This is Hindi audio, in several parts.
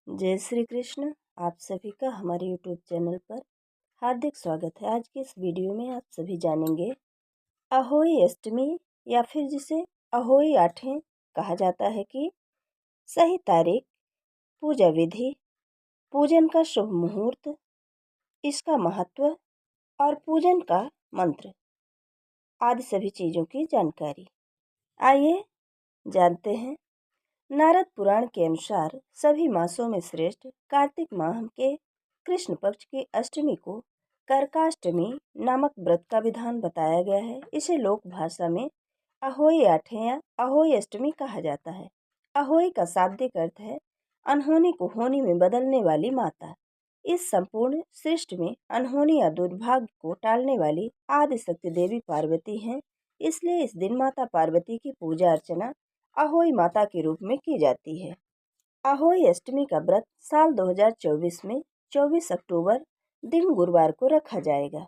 जय श्री कृष्ण। आप सभी का हमारे YouTube चैनल पर हार्दिक स्वागत है। आज के इस वीडियो में आप सभी जानेंगे अहोई अष्टमी या फिर जिसे अहोई आठें कहा जाता है कि सही तारीख, पूजा विधि, पूजन का शुभ मुहूर्त, इसका महत्व और पूजन का मंत्र आदि सभी चीज़ों की जानकारी। आइए जानते हैं। नारद पुराण के अनुसार सभी मासों में श्रेष्ठ कार्तिक माह के कृष्ण पक्ष की अष्टमी को करकाष्टमी नामक व्रत का विधान बताया गया है। इसे लोक भाषा में अहोई आठे या अहोई अष्टमी कहा जाता है। अहोई का शाब्दिक अर्थ है अनहोनी को होनी में बदलने वाली माता। इस संपूर्ण सृष्टि में अनहोनी या दुर्भाग्य को टालने वाली आदि शक्ति देवी पार्वती हैं। इसलिए इस दिन माता पार्वती की पूजा अर्चना अहोई माता के रूप में की जाती है। अहोई अष्टमी का व्रत साल 2024 में 24 अक्टूबर दिन गुरुवार को रखा जाएगा।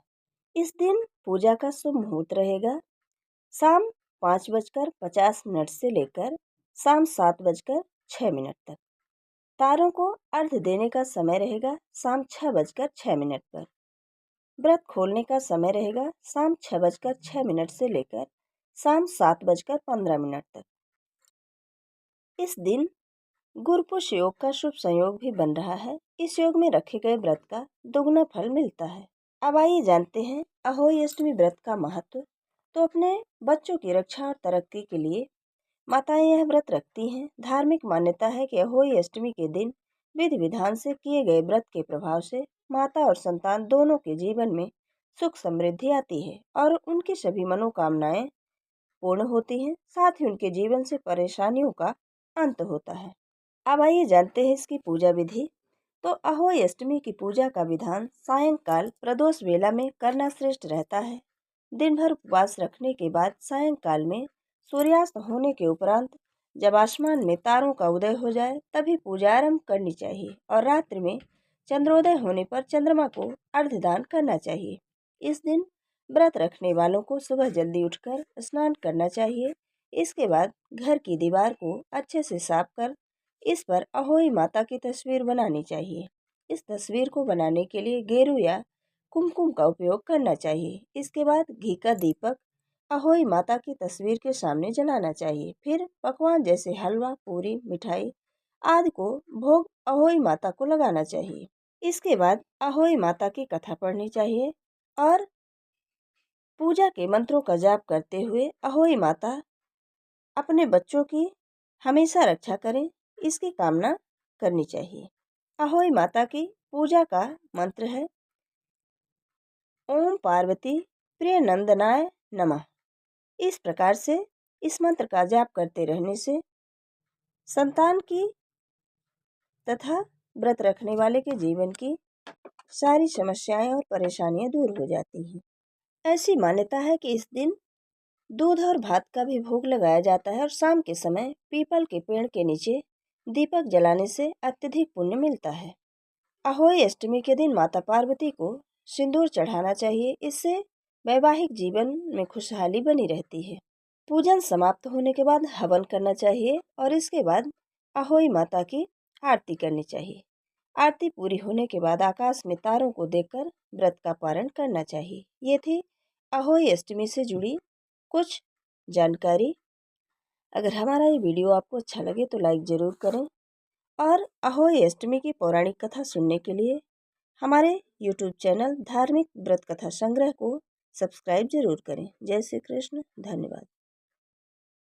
इस दिन पूजा का शुभ मुहूर्त रहेगा शाम 5:50 से लेकर शाम 7:06 तक। तारों को अर्घ्य देने का समय रहेगा शाम 6:06 पर। व्रत खोलने का समय रहेगा शाम 6:06 से लेकर शाम 7:15 तक। इस दिन गुरुपुष योग का शुभ संयोग भी बन रहा है। इस योग में रखे गए व्रत का दोगुना फल मिलता है। अब आइए जानते हैं अहोई अष्टमी व्रत का महत्व। तो अपने बच्चों की रक्षा और तरक्की के लिए माताएं यह व्रत रखती हैं। धार्मिक मान्यता है कि अहोई अष्टमी के दिन विधि विधान से किए गए व्रत के प्रभाव से माता और संतान दोनों के जीवन में सुख समृद्धि आती है और उनकी सभी मनोकामनाएं पूर्ण होती हैं। साथ ही उनके जीवन से परेशानियों का अंत होता है। अब आइए जानते हैं इसकी पूजा विधि। तो अहोई अष्टमी की पूजा का विधान सायंकाल प्रदोष वेला में करना श्रेष्ठ रहता है। दिन भर उपवास रखने के बाद सायंकाल में सूर्यास्त होने के उपरांत जब आसमान में तारों का उदय हो जाए तभी पूजा आरंभ करनी चाहिए और रात्रि में चंद्रोदय होने पर चंद्रमा को अर्घ्यदान करना चाहिए। इस दिन व्रत रखने वालों को सुबह जल्दी उठकर स्नान करना चाहिए। इसके बाद घर की दीवार को अच्छे से साफ कर इस पर अहोई माता की तस्वीर बनानी चाहिए। इस तस्वीर को बनाने के लिए गेरू या कुमकुम का उपयोग करना चाहिए। इसके बाद घी का दीपक अहोई माता की तस्वीर के सामने जलाना चाहिए। फिर पकवान जैसे हलवा, पूरी, मिठाई आदि को भोग अहोई माता को लगाना चाहिए। इसके बाद अहोई माता की कथा पढ़नी चाहिए और पूजा के मंत्रों का जाप करते हुए अहोई माता अपने बच्चों की हमेशा रक्षा करें, इसकी कामना करनी चाहिए। अहोई माता की पूजा का मंत्र है ओम पार्वती प्रिय नंदनाय नमः। इस प्रकार से इस मंत्र का जाप करते रहने से संतान की तथा व्रत रखने वाले के जीवन की सारी समस्याएं और परेशानियां दूर हो जाती हैं। ऐसी मान्यता है कि इस दिन दूध और भात का भी भोग लगाया जाता है और शाम के समय पीपल के पेड़ के नीचे दीपक जलाने से अत्यधिक पुण्य मिलता है। अहोई अष्टमी के दिन माता पार्वती को सिंदूर चढ़ाना चाहिए। इससे वैवाहिक जीवन में खुशहाली बनी रहती है। पूजन समाप्त होने के बाद हवन करना चाहिए और इसके बाद अहोई माता की आरती करनी चाहिए। आरती पूरी होने के बाद आकाश में तारों को देखकर व्रत का पारण करना चाहिए। ये थी अहोई अष्टमी से जुड़ी कुछ जानकारी। अगर हमारा ये वीडियो आपको अच्छा लगे तो लाइक ज़रूर करें और अहोई अष्टमी की पौराणिक कथा सुनने के लिए हमारे YouTube चैनल धार्मिक व्रत कथा संग्रह को सब्सक्राइब जरूर करें। जय श्री कृष्ण। धन्यवाद।